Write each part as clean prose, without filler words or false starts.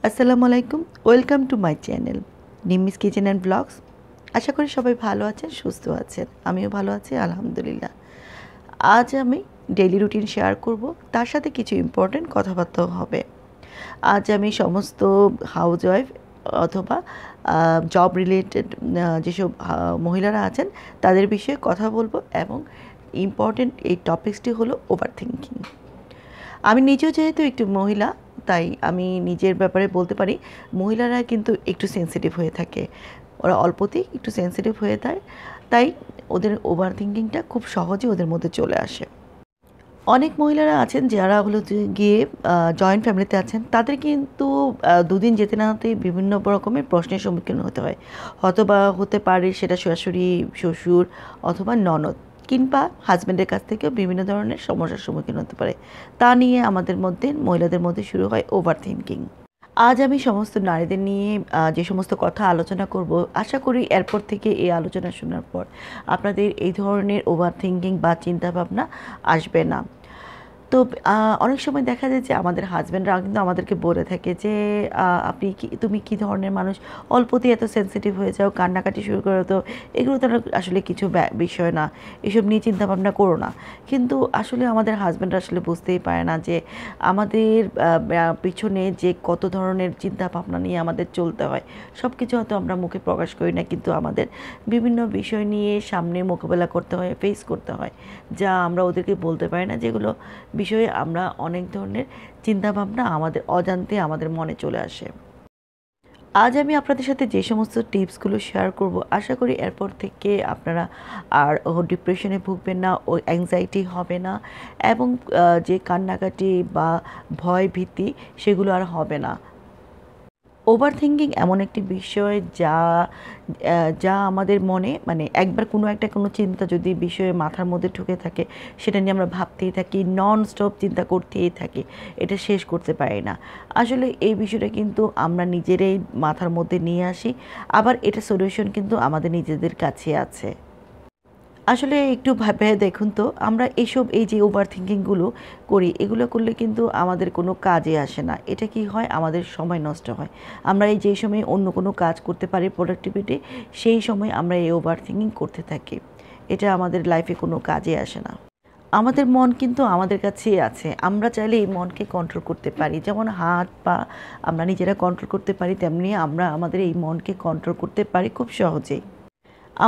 আসসালামু আলাইকুম, welcome to my channel Nimi's kitchen and blogs. আশা করি সবাই ভালো আছেন, সুস্থ আছেন। আমিও ভালো আছি আলহামদুলিল্লাহ। আজ আমি ডেইলি রুটিন শেয়ার করব, তার সাথে কিছু ইম্পর্টেন্ট কথাবার্তাও হবে। আজ আমি সমস্ত হাউসওয়াইফ অথবা জব রিলেটেড যেসব মহিলারা আছেন তাদের বিষয়ে কথা বলবো, এবং ইম্পর্টেন্ট এই টপিকসটি হলো ওভার থিঙ্কিং। আমি নিজেও যেহেতু একটু মহিলা, তাই আমি নিজের ব্যাপারে বলতে পারি মহিলারা কিন্তু একটু সেন্সিটিভ হয়ে থাকে। ওরা অল্পতেই একটু সেন্সিটিভ হয়ে যায়, তাই ওদের ওভার থিঙ্কিংটা খুব সহজে ওদের মধ্যে চলে আসে। অনেক মহিলারা আছেন যারা হলো যে গিয়ে জয়েন্ট ফ্যামিলিতে আছেন, তাদের কিন্তু দুদিন যেতে না হতেই বিভিন্ন রকমের প্রশ্নের সম্মুখীন হতে হয়। হয়তোবা হতে পারে সেটা শাশুড়ি, শ্বশুর অথবা ননদ কিংবা হাজব্যান্ডের কাছ থেকেও বিভিন্ন ধরনের সমস্যার সম্মুখীন হতে পারে। তা নিয়ে আমাদের মধ্যে, মহিলাদের মধ্যে শুরু হয় ওভার থিঙ্কিং। আজ আমি সমস্ত নারীদের নিয়ে যে সমস্ত কথা আলোচনা করব, আশা করি এরপর থেকে এই আলোচনা শোনার পর আপনাদের এই ধরনের ওভার থিঙ্কিং বা চিন্তাভাবনা আসবে না। তো অনেক সময় দেখা যায় যে আমাদের হাজব্যান্ডরা কিন্তু আমাদেরকে বলে থাকে যে তুমি কী ধরনের মানুষ, অল্পতেই এত সেন্সিটিভ হয়ে যাও, কান্নাকাটি শুরু করো, তো এগুলো তো আসলে কিছু বিষয় না, এসব নিয়ে চিন্তাভাবনা করো না। কিন্তু আসলে আমাদের হাজব্যান্ডরা আসলে বুঝতেই পারে না যে আমাদের পিছনে যে কত ধরনের চিন্তাভাবনা নিয়ে আমাদের চলতে হয়। সব কিছু হয়তো আমরা মুখে প্রকাশ করি না, কিন্তু আমাদের বিভিন্ন বিষয় নিয়ে সামনে মোকাবেলা করতে হয়, ফেস করতে হয়, যা আমরা ওদেরকে বলতে পারি না, যেগুলো বিষয়ে আমরা অনেক ধরনের চিন্তাভাবনা আমাদের অজান্তে আমাদের মনে চলে আসে। আজ আমি আপনাদের সাথে যে সমস্ত টিপসগুলো শেয়ার করব, আশা করি এরপর থেকে আপনারা আর ডিপ্রেশনে ভুগবেন না, ও অ্যাংজাইটি হবে না, এবং যে কান্নাকাটি বা ভয় ভীতি সেগুলো আর হবে না। ওভার থিঙ্কিং এমন একটি বিষয় যা আমাদের মনে, মানে একবার কোনো চিন্তা যদি বিষয়ে মাথার মধ্যে ঢুকে থাকে, সেটা নিয়ে আমরা ভাবতেই থাকি, নন স্টপ চিন্তা করতেই থাকি, এটা শেষ করতে পারি না। আসলে এই বিষয়টা কিন্তু আমরা নিজেরাই মাথার মধ্যে নিয়ে আসি, আবার এটা সলিউশন কিন্তু আমাদের নিজেদের কাছে আছে। আসলে একটু ভেবে দেখুন তো, আমরা এই যে ওভার থিঙ্কিংগুলো করি, এগুলো করলে কিন্তু আমাদের কোনো কাজে আসে না। এটা কি হয়, আমাদের সময় নষ্ট হয়। আমরা এই যে সময় অন্য কোনো কাজ করতে পারি, প্রোডাক্টিভিটি, সেই সময় আমরা এই ওভার থিঙ্কিং করতে থাকি। এটা আমাদের লাইফে কোনো কাজে আসে না। আমাদের মন কিন্তু আমাদের কাছেই আছে, আমরা চাইলে এই মনকে কন্ট্রোল করতে পারি। যেমন হাত পা আমরা নিজেরা কন্ট্রোল করতে পারি, তেমনি আমরা আমাদের এই মনকে কন্ট্রোল করতে পারি খুব সহজেই।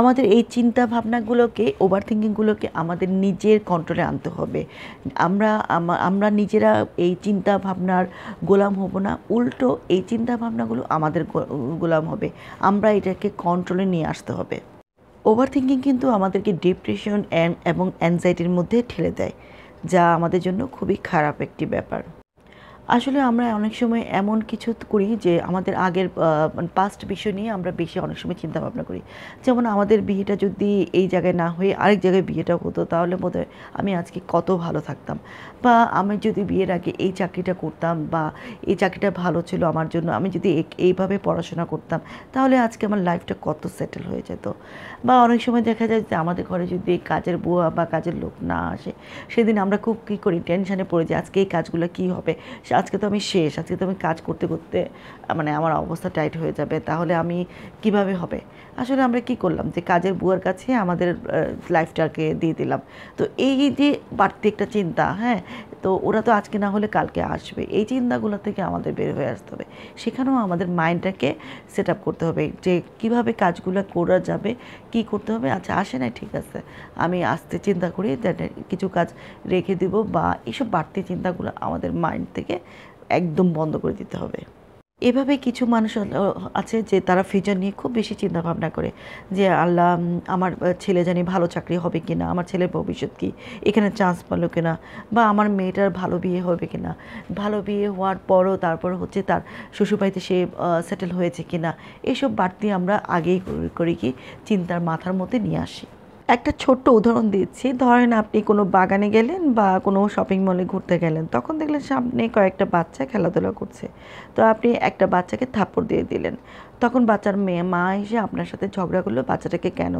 আমাদের এই চিন্তা ভাবনাগুলোকে, ওভার থিঙ্কিংগুলোকে আমাদের নিজের কন্ট্রোলে আনতে হবে। আমরা নিজেরা এই চিন্তা ভাবনার গোলাম হব না, উল্টো এই চিন্তা ভাবনাগুলো আমাদের গোলাম হবে। আমরা এটাকে কন্ট্রোলে নিয়ে আসতে হবে। ওভার থিঙ্কিং কিন্তু আমাদেরকে ডিপ্রেশন এবং অ্যাংজাইটির মধ্যে ঠেলে দেয়, যা আমাদের জন্য খুবই খারাপ একটি ব্যাপার। আসলে আমরা অনেক সময় এমন কিছু করি যে আমাদের আগের পাস্ট বিষয় নিয়ে আমরা বেশি অনেক সময় চিন্তা ভাবনা করি। যেমন আমাদের বিয়েটা যদি এই জায়গায় না হয়ে আরেক জায়গায় বিয়েটা হতো, তাহলে বোধহয় আমি আজকে কত ভালো থাকতাম। বা আমি যদি বিয়ের আগে এই চাকরিটা করতাম, বা এই চাকরিটা ভালো ছিল আমার জন্য, আমি যদি এইভাবে পড়াশোনা করতাম, তাহলে আজকে আমার লাইফটা কত সেটেল হয়ে যেত। বা অনেক সময় দেখা যায় যে আমাদের ঘরে যদি কাজের বুয়া বা কাজের লোক না আসে, সেদিন আমরা খুব কী করি, টেনশানে পড়ে যাই, আজকে এই কাজগুলো কী হবে, আজকে তো আমি শেষ, আজকে তো আমি কাজ করতে করতে মানে আমার অবস্থা টাইট হয়ে যাবে, তাহলে আমি কিভাবে হবে। আসলে আমরা কি করলাম, যে কাজের বুয়ার কাছে আমাদের লাইফটাকে দিয়ে দিলাম। তো এই যে বাড়তি একটা চিন্তা, হ্যাঁ, তো ওরা তো আজকে না হলে কালকে আসবে, এই চিন্তাগুলো থেকে আমাদের বের হয়ে আসতে হবে। সেখানেও আমাদের মাইন্ডটাকে সেট আপ করতে হবে যে কীভাবে কাজগুলো করা যাবে, কি করতে হবে। আচ্ছা, আসে না, ঠিক আছে, আমি আস্তে চিন্তা করি, কিছু কাজ রেখে দিব, বা এইসব বাড়তি চিন্তাগুলো আমাদের মাইন্ড থেকে একদম বন্ধ করে দিতে হবে। এভাবে কিছু মানুষ আছে যে তারা ফিউচার নিয়ে খুব বেশি চিন্তা ভাবনা করে, যে আল্লাহ, আমার ছেলে জানি ভালো চাকরি হবে কি না, আমার ছেলের ভবিষ্যৎ কী, এখানে চান্স পালো কিনা, বা আমার মেয়েটার ভালো বিয়ে হবে কিনা, ভালো বিয়ে হওয়ার পরও তারপর হচ্ছে তার শ্বশুরবাড়িতে সে সেটেল হয়েছে কিনা। এইসব বাড়তি আমরা আগেই করি কি চিন্তার মাথার মধ্যে নিয়ে আসি। একটা ছোট্ট উদাহরণ দিচ্ছি, ধরেন আপনি কোনো বাগানে গেলেন বা কোনো শপিং মলে ঘুরতে গেলেন, তখন দেখলেন সামনে কয়েকটা বাচ্চা খেলাধুলা করছে। তো আপনি একটা বাচ্চাকে থাপ্পড় দিয়ে দিলেন। তখন বাচ্চার মা এসে আপনার সাথে ঝগড়া করলো, বাচ্চাটাকে কেন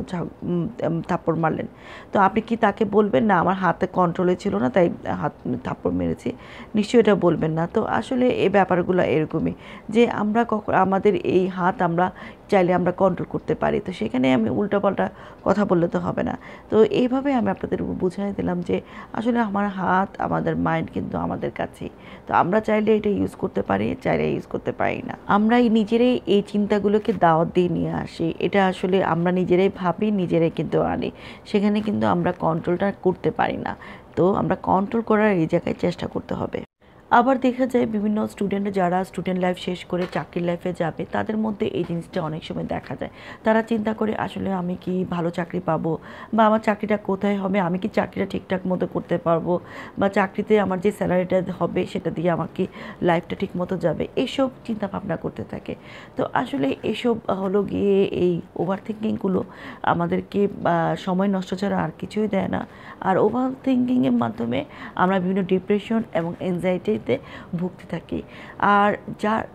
থাপ্পড় মারলেন, তো আপনি কি তাকে বলবেন না আমার হাতে কন্ট্রোলে ছিল না তাই হাত থাপ্পড় মেরেছি? নিশ্চয়ই এটা বলবেন না। তো আসলে এই ব্যাপারগুলো এরকমই যে আমরা আমাদের এই হাত আমরা চাইলে আমরা কন্ট্রোল করতে পারি, তো সেখানে আমি উল্টাপাল্টা কথা বললে তো হবে না। তো এইভাবে আমি আপনাদের বুঝিয়ে দিলাম যে আসলে আমার হাত আমাদের মাইন্ড কিন্তু আমাদের কাছেই, তো আমরা চাইলে এটা ইউজ করতে পারি, চাইলে ইউজ করতে পারি না। আমরা নিজেরাই এই চিন্তাগুলোকে দাওয়াত দিয়ে নিয়ে আসি, এটা আসলে আমরা নিজেরাই ভাবি, নিজেরাই কিন্তু আনি, সেখানে কিন্তু আমরা কন্ট্রোলটা করতে পারি না। তো আমরা কন্ট্রোল করার এই জায়গায় চেষ্টা করতে হবে। আবার দেখা যায় বিভিন্ন স্টুডেন্ট যারা স্টুডেন্ট লাইফ শেষ করে চাকরির লাইফে যাবে, তাদের মধ্যে এই জিনিসটা অনেক সময় দেখা যায়। তারা চিন্তা করে আসলে আমি কি ভালো চাকরি পাবো, বা আমার চাকরিটা কোথায় হবে, আমি কি চাকরিটা ঠিকঠাক মতো করতে পারবো, বা চাকরিতে আমার যে স্যালারিটা হবে সেটা দিয়ে আমার কি লাইফটা ঠিক মতো যাবে, এইসব চিন্তা ভাবনা করতে থাকে। তো আসলে এসব হলো গিয়ে এই ওভার থিঙ্কিংগুলো আমাদেরকে সময় নষ্ট ছাড়া আর কিছুই দেয় না। আর ওভার থিঙ্কিংয়ের মাধ্যমে আমরা বিভিন্ন ডিপ্রেশন এবং এনজাইটি ভুগতে থাকি। আর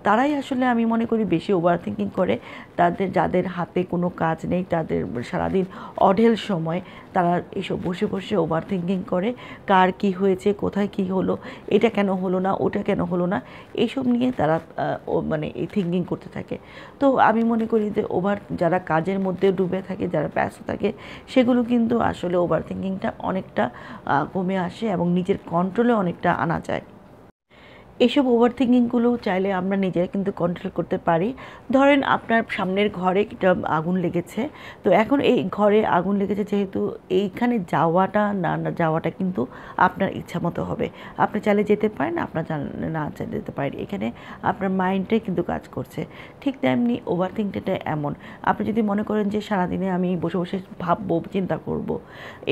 তারাই আসলে আমি মনে করি বেশি ওভার থিঙ্কিং করে, যাদের হাতে কোনো কাজ নেই, তাদের সারাদিন অঢেল সময় তারা এসব বসে বসে ওভার থিঙ্কিং করে, কার কি হয়েছে, কোথায় কি হলো, এটা কেন হলো না, ওটা কেন হলো না, এইসব নিয়ে তারা মানে এই থিঙ্কিং করতে থাকে। তো আমি মনে করি যে যারা কাজের মধ্যে ডুবে থাকে, যারা ব্যস্ত থাকে, সেগুলো কিন্তু আসলে ওভার থিঙ্কিংটা অনেকটা কমে আসে এবং নিজের কন্ট্রোলে অনেকটা আনা যায়। এসব ওভার থিঙ্কিংগুলো চাইলে আমরা নিজেরা কিন্তু কন্ট্রোল করতে পারি। ধরেন আপনার সামনের ঘরে একটা আগুন লেগেছে, তো এখন এই ঘরে আগুন লেগেছে যেহেতু এইখানে যাওয়াটা না যাওয়াটা কিন্তু আপনার ইচ্ছা মতো হবে। আপনি চাইলে যেতে পারেন, আপনার না চাইলে যেতে পারেন, এখানে আপনার মাইন্ডটাই কিন্তু কাজ করছে। ঠিক তেমনি ওভার থিঙ্কিংটা এমন, আপনি যদি মনে করেন যে সারাদিনে আমি বসে বসে ভাববো, চিন্তা করব,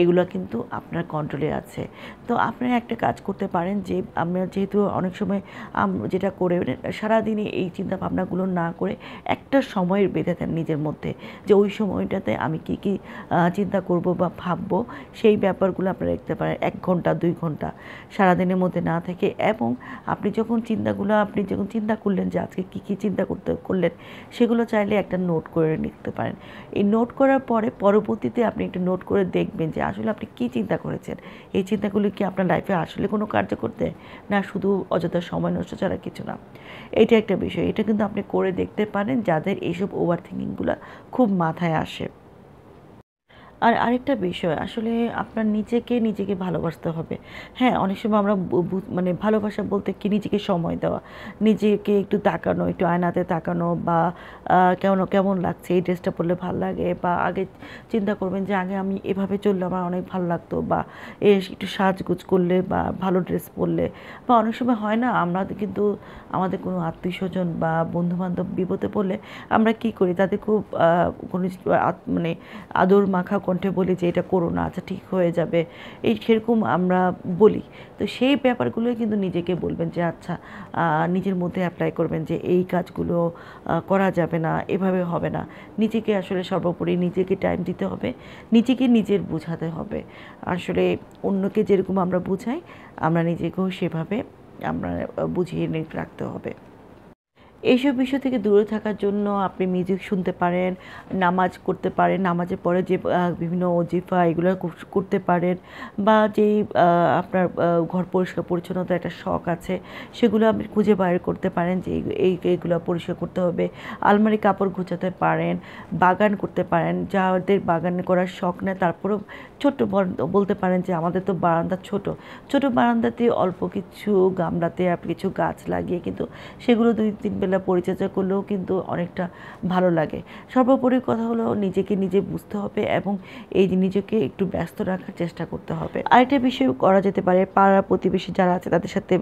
এগুলো কিন্তু আপনার কন্ট্রোলে আছে। তো আপনারা একটা কাজ করতে পারেন যে আমরা যেহেতু অনেক সময় যেটা করে সারাদিনে এই চিন্তা ভাবনাগুলো না করে একটা সময়ের বেঁধে দেন নিজের মধ্যে, যে ওই সময়টাতে আমি কি কি চিন্তা করব বা ভাববো, সেই ব্যাপারগুলো আপনারা দেখতে পারেন 1 ঘন্টা 2 ঘন্টা সারাদিনের মধ্যে না থেকে। এবং আপনি যখন চিন্তা করলেন যে আজকে কি কি চিন্তা করলেন, সেগুলো চাইলে একটা নোট করে নিতে পারেন। এই নোট করার পরে পরবর্তীতে আপনি একটু নোট করে দেখবেন যে আসলে আপনি কি চিন্তা করেছেন, এই চিন্তাগুলি কি আপনার লাইফে আসলে কোনো কার্য করতে, না শুধু অযথা সময় নষ্ট ছাড়া কিছু না। এটা একটা বিষয়, এটা কিন্তু আপনি করে দেখতে পারেন যাদের এইসব ওভার থিঙ্কিংগুলো খুব মাথায় আসে। আর আরেকটা বিষয়, আসলে আপনার নিজেকে ভালোবাসতে হবে। হ্যাঁ, অনেক সময় আমরা মানে ভালোবাসা বলতে কি নিজেকে সময় দেওয়া, নিজেকে একটু তাকানো, একটু আয়নাতে তাকানো, বা কেমন লাগছে, এই ড্রেসটা পরলে ভালো লাগে, বা আগে চিন্তা করবেন যে আগে আমি এভাবে চললে আমার অনেক ভালো লাগতো, বা একটু সাজগোজ করলে বা ভালো ড্রেস পরলে। বা অনেক সময় হয় না, আমরা কিন্তু আমাদের কোনো আত্মীয়স্বজন বা বন্ধুবান্ধব বিপদে পড়লে আমরা কি করি, তাদের খুব কোনো মানে আদর মাখা কণ্ঠে বলি যে এটা করো না, আচ্ছা ঠিক হয়ে যাবে, এই সেরকম আমরা বলি। তো সেই ব্যাপারগুলোই কিন্তু নিজেকে বলবেন যে আচ্ছা, নিজের মধ্যে অ্যাপ্লাই করবেন যে এই কাজগুলো করা যাবে না, এভাবে হবে না। নিজেকে আসলে সর্বোপরি নিজেকে টাইম দিতে হবে, নিজের বোঝাতে হবে। আসলে অন্যকে যেরকম আমরা বুঝাই, আমরা নিজেকেও সেভাবে আমরা বুঝিয়ে রাখতে হবে। এইসব বিষয় থেকে দূরে থাকার জন্য আপনি মিউজিক শুনতে পারেন, নামাজ করতে পারেন, নামাজের পরে যে বিভিন্ন ওজিফা এগুলো করতে পারেন, বা যেই আপনার ঘর পরিষ্কার পরিচ্ছন্নতা একটা শখ আছে, সেগুলো আপনি খুঁজে বাইর করতে পারেন যে এইগুলো পরিষ্কার করতে হবে। আলমারি কাপড় গুছাতে পারেন, বাগান করতে পারেন, যাদের বাগান করার শখ নেই তারপরেও ছোট্ট বলতে পারেন যে আমাদের তো বারান্দা ছোট বারান্দাতে অল্প কিছু গামলাতে আপনি কিছু গাছ লাগিয়ে কিন্তু সেগুলো 2-3 বেলা পরিচর্যা করলেও কিন্তু অনেকটা ভালো লাগে। সর্বোপরি কথা হলো নিজেকে নিজে বুঝতে হবে এবং এই নিজেকে একটু ব্যস্ত রাখার চেষ্টা করতে হবে। আরেকটা বিষয় করা যেতে পারে, পাড়া প্রতিবেশী যারা আছে তাদের সাথে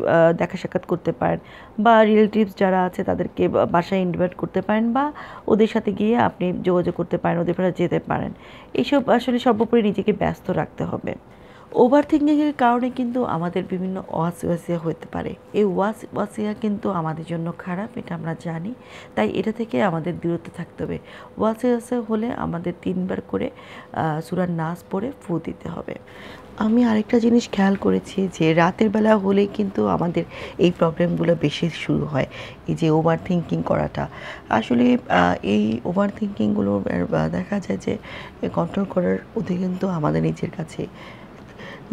দেখা সাক্ষাৎ করতে পারেন, বা রিলেটিভস যারা আছে তাদেরকে বাসায় ইনভাইট করতে পারেন, বা ওদের সাথে গিয়ে আপনি যোগাযোগ করতে পারেন, ওদের সাথে যেতে পারেন। এইসব আসলে সর্বোপরি নিজেকে ব্যস্ত রাখতে হবে। ওভার থিঙ্কিংয়ের কারণে কিন্তু আমাদের বিভিন্ন ওয়াসওয়াসিয়া হতে পারে। এই ওয়াসওয়াসিয়া কিন্তু আমাদের জন্য খারাপ, এটা আমরা জানি। তাই এটা থেকে আমাদের দূরত্ব থাকতে হবে। ওয়াসওয়াসিয়া হলে আমাদের 3 বার করে সূরা নাস পড়ে ফু দিতে হবে। আমি আরেকটা জিনিস খেয়াল করেছি যে রাতের বেলা হলেই কিন্তু আমাদের এই প্রবলেমগুলো বেশি শুরু হয়, এই যে ওভার থিঙ্কিং করাটা। আসলে এই ওভার থিঙ্কিংগুলো দেখা যায় যে কন্ট্রোল করার অধিকার কিন্তু আমাদের নিজের কাছে।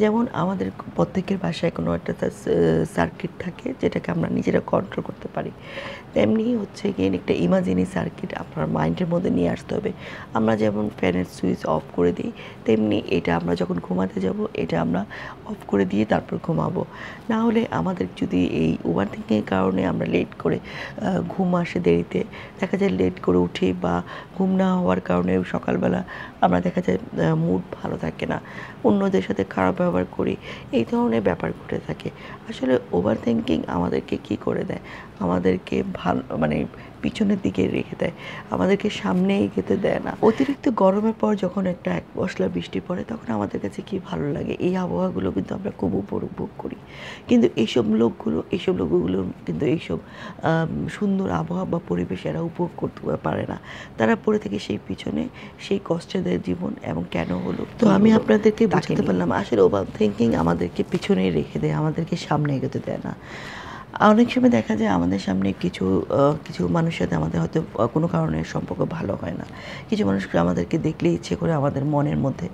যেমন আমাদের প্রত্যেকের বাসায় কোনো একটা সার্কিট থাকে যেটাকে আমরা নিজেরা কন্ট্রোল করতে পারি। তেমনি হচ্ছে গিয়ে একটা ইমাজিনি সার্কিট আপনার মাইন্ডের মধ্যে নিয়ে আসতে হবে। আমরা যেমন ফ্যানের সুইচ অফ করে দিই, তেমনি এটা আমরা যখন ঘুমাতে যাব এটা আমরা অফ করে দিয়ে তারপর ঘুমাবো। না হলে আমাদের যদি এই ওভার থিঙ্কিংয়ের কারণে আমরা লেট করে ঘুম আসে দেরিতে, দেখা যায় লেট করে উঠি বা ঘুম না হওয়ার কারণে সকালবেলা আমরা দেখা যায় মুড ভালো থাকে না, অন্যদের সাথে খারাপ ব্যবহার করি, এই ধরনের ব্যাপার ঘটে থাকে। আসলে ওভার থিঙ্কিং আমাদেরকে কী করে দেয়, আমাদেরকে ভালো মানে পিছনের দিকে রেখে দেয়, আমাদেরকে সামনে এগোতে দেয় না। অতিরিক্ত গরমের পর যখন একটা এক পশলা বৃষ্টি পড়ে তখন আমাদের কাছে কী ভালো লাগে, এই আবহাওয়াগুলো কিন্তু আমরা খুব উপভোগ করি। কিন্তু এইসব লোকগুলো কিন্তু এইসব সুন্দর আবহাওয়া বা পরিবেশ এরা উপভোগ করতে পারে না। তারা পড়ে থেকে সেই পিছনে সেই কষ্টের জীবন এবং কেন হলো। তো আমি আপনাদেরকে বোঝাতে পারলাম আসলে ওভার থিঙ্কিং আমাদেরকে পিছনেই রেখে দেয়, আমাদেরকে সামনে এগোতে দেয় না। অনেক সময় দেখা যায় আমাদের সামনে কিছু মানুষের সাথে আমাদের হয়তো কোনো কারণে সম্পর্ক ভালো হয় না। কিছু মানুষকে আমাদেরকে দেখলেই ইচ্ছে করে আমাদের মনের মধ্যে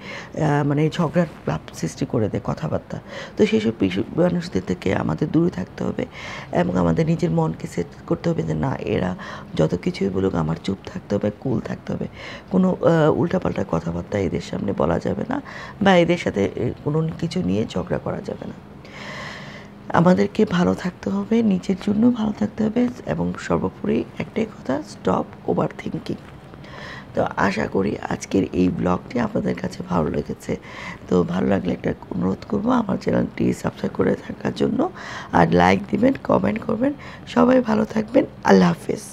মানে ঝগড়ার ভাব সৃষ্টি করে দেয় কথাবার্তা। তো সেসব মানুষদের থেকে আমাদের দূরে থাকতে হবে এবং আমাদের নিজের মনকে সেট করতে হবে যে না, এরা যত কিছুই বলুক আমার চুপ থাকতে হবে, কুল থাকতে হবে। কোনো উল্টাপাল্টা কথাবার্তা এদের সামনে বলা যাবে না বা এদের সাথে কোনো কিছু নিয়ে ঝগড়া করা যাবে না। আমাদেরকে ভালো থাকতে হবে, নিজের জন্য ভালো থাকতে হবে এবং সর্বোপরি একটাই কথা, স্টপ ওভার থিঙ্কিং। তো আশা করি আজকের এই ব্লগটি আপনাদের কাছে ভালো লেগেছে। তো ভালো লাগলে একটা অনুরোধ করবো আমার চ্যানেলটি সাবস্ক্রাইব করে থাকার জন্য, আর লাইক দিবেন, কমেন্ট করবেন। সবাই ভালো থাকবেন। আল্লাহ হাফেজ।